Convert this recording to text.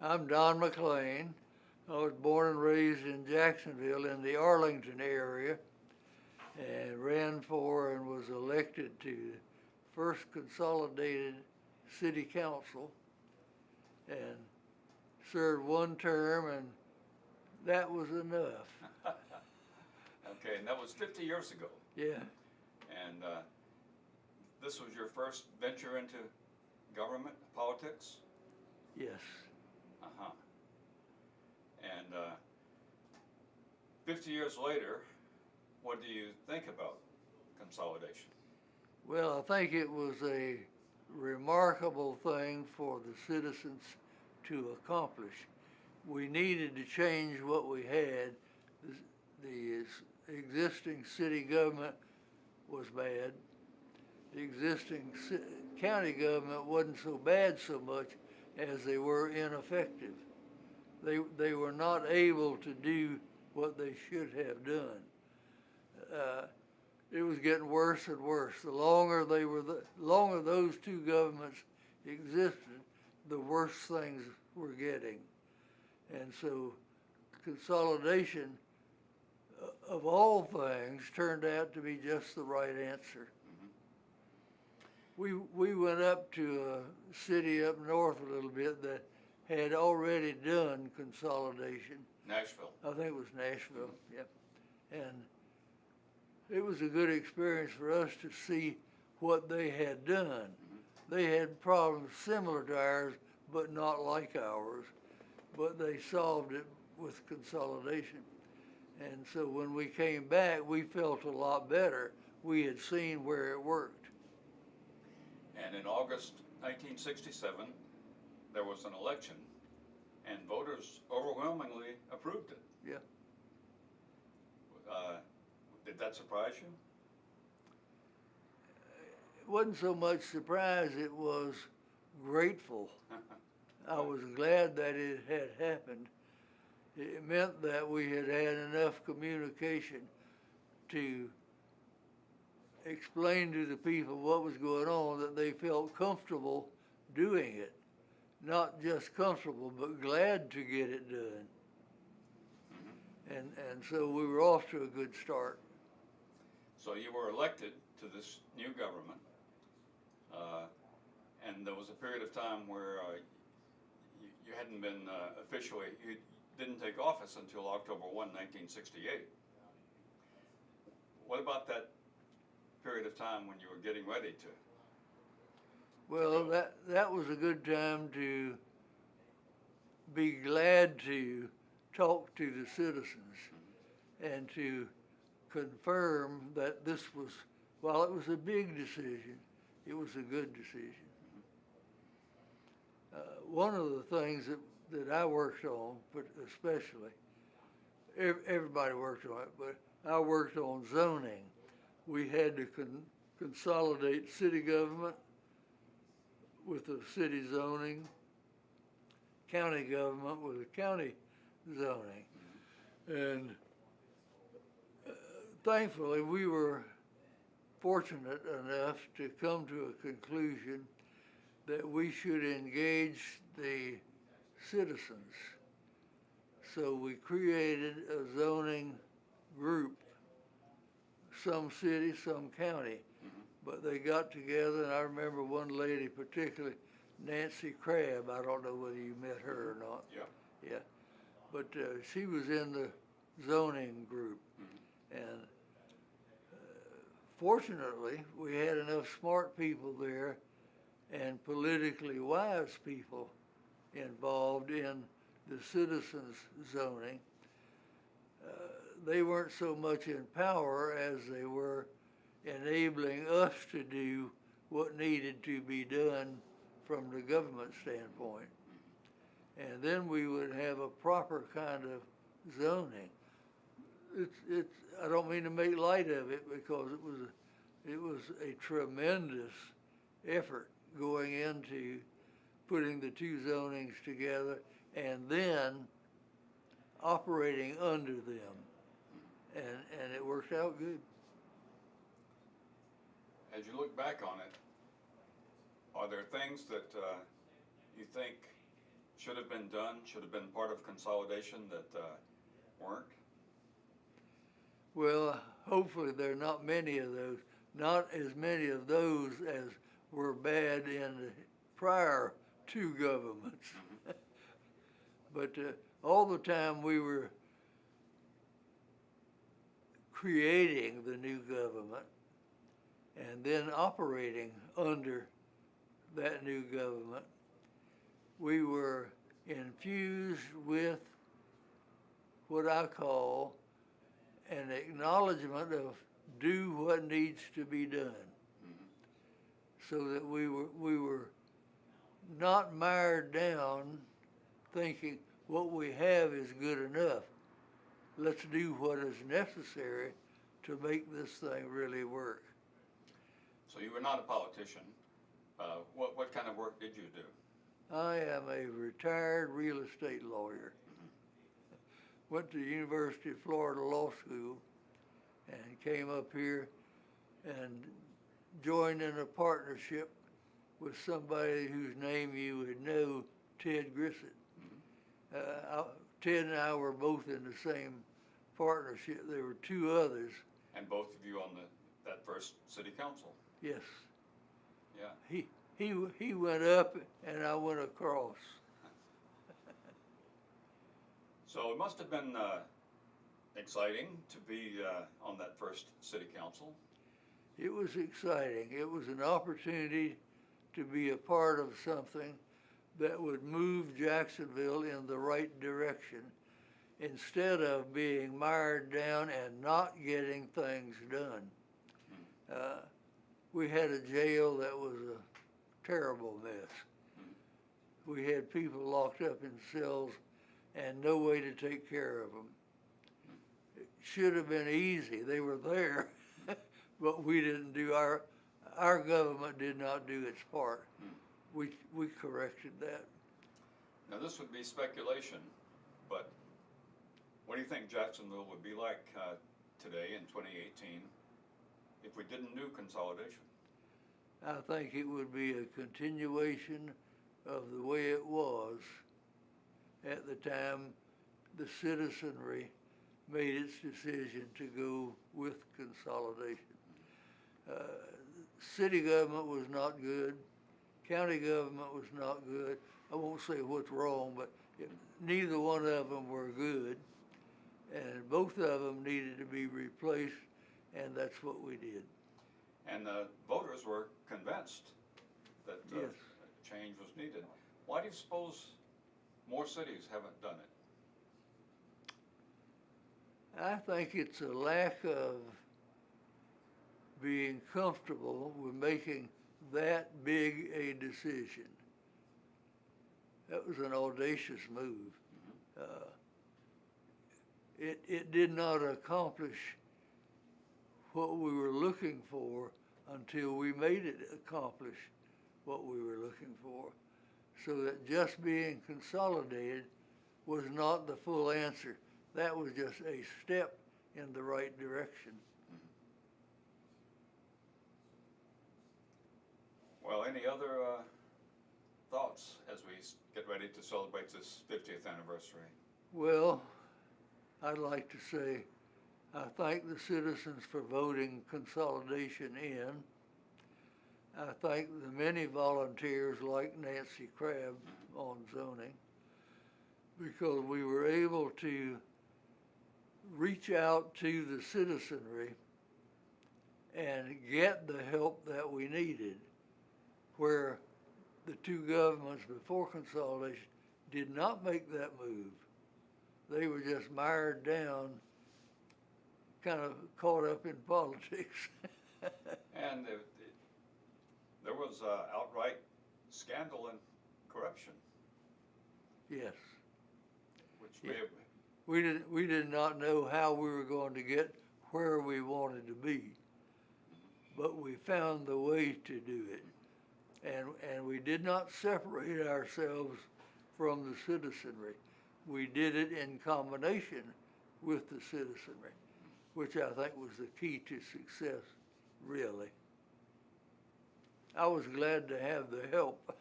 I'm Don MacLean. I was born and raised in Jacksonville in the Arlington area and ran for and was elected to the first consolidated city council and served one term, and that was enough. Okay, and that was 50 years ago. Yeah, And this was your first venture into government, politics? yes. Uh-huh. And 50 years later, what do you think about consolidation? Well, I think it was a remarkable thing for the citizens to accomplish. We needed to change what we had. The existing city government was bad. The existing county government wasn't so bad so much as they were ineffective. They were not able to do what they should have done. It was getting worse and worse. The longer those two governments existed, the worse things were getting. And so consolidation of all things turned out to be just the right answer. We went up to a city up north a little bit that had already done consolidation. Nashville. I think it was Nashville, yeah. And it was a good experience for us to see what they had done. They had problems similar to ours, but not like ours, but they solved it with consolidation. And so when we came back, we felt a lot better. We had seen where it worked. And in August 1967, there was an election, and voters overwhelmingly approved it. Yeah. Did that surprise you? It wasn't so much surprise, it was grateful. I was glad that it had happened. It meant that we had had enough communication to explain to the people what was going on, that they felt comfortable doing it. Not just comfortable, but glad to get it done. And so we were off to a good start. So you were elected to this new government, and there was a period of time where you hadn't been officially, you didn't take office until October 1, 1968. What about that period of time when you were getting ready to? Well, that was a good time to be glad to talk to the citizens and to confirm that this was, while it was a big decision, it was a good decision. One of the things that I worked on, but especially, everybody worked on it, but I worked on zoning. We had to consolidate city government with the city zoning, county government with the county zoning. And thankfully, we were fortunate enough to come to a conclusion that we should engage the citizens. So we created a zoning group, some city, some county. But they got together, and I remember one lady particularly, Nancy Crabb. I don't know whether you met her or not. Yeah. Yeah. But she was in the zoning group. And fortunately, we had enough smart people there and politically wise people involved in the citizens' zoning. They weren't so much in power as they were enabling us to do what needed to be done from the government standpoint. And then we would have a proper kind of zoning. I don't mean to make light of it, because it was a tremendous effort going into putting the two zonings together and then operating under them. And it worked out good. As you look back on it, are there things that you think should have been done, should have been part of consolidation that weren't? Well, hopefully there are not many of those, not as many of those as were bad in the prior two governments. But all the time we were creating the new government and then operating under that new government, we were infused with what I call an acknowledgement of do what needs to be done. So that we were not mired down thinking what we have is good enough. Let's do what is necessary to make this thing really work. So you were not a politician. What kind of work did you do? I am a retired real estate lawyer. Went to the University of Florida Law School and came up here and joined in a partnership with somebody whose name you would know, Ted Grissett. Ted and I were both in the same partnership. There were two others. And both of you on that first city council? Yes. Yeah. He went up and I went across. So it must have been exciting to be on that first city council. It was exciting. It was an opportunity to be a part of something that would move Jacksonville in the right direction instead of being mired down and not getting things done. We had a jail that was a terrible mess. We had people locked up in cells and no way to take care of them. It should have been easy. They were there, but we didn't do our government did not do its part. We corrected that. Now this would be speculation, but what do you think Jacksonville would be like today in 2018 if we didn't do consolidation? I think it would be a continuation of the way it was at the time the citizenry made its decision to go with consolidation. City government was not good. County government was not good. I won't say what's wrong, but neither one of them were good. And both of them needed to be replaced, and that's what we did. And the voters were convinced that Yes. change was needed. Why do you suppose more cities haven't done it? I think it's a lack of being comfortable with making that big a decision. That was an audacious move. It did not accomplish what we were looking for until we made it accomplish what we were looking for. So that just being consolidated was not the full answer. That was just a step in the right direction. Well, any other thoughts as we get ready to celebrate this 50th anniversary? Well, I'd like to say I thank the citizens for voting consolidation in. I thank the many volunteers like Nancy Crabb on zoning, because we were able to reach out to the citizenry and get the help that we needed, where the two governments before consolidation did not make that move. They were just mired down, kind of caught up in politics. And there was outright scandal and corruption. Yes. Which Yeah. may have, We did not know how we were going to get where we wanted to be, but we found the way to do it. And we did not separate ourselves from the citizenry. We did it in combination with the citizenry, which I think was the key to success, really. I was glad to have the help.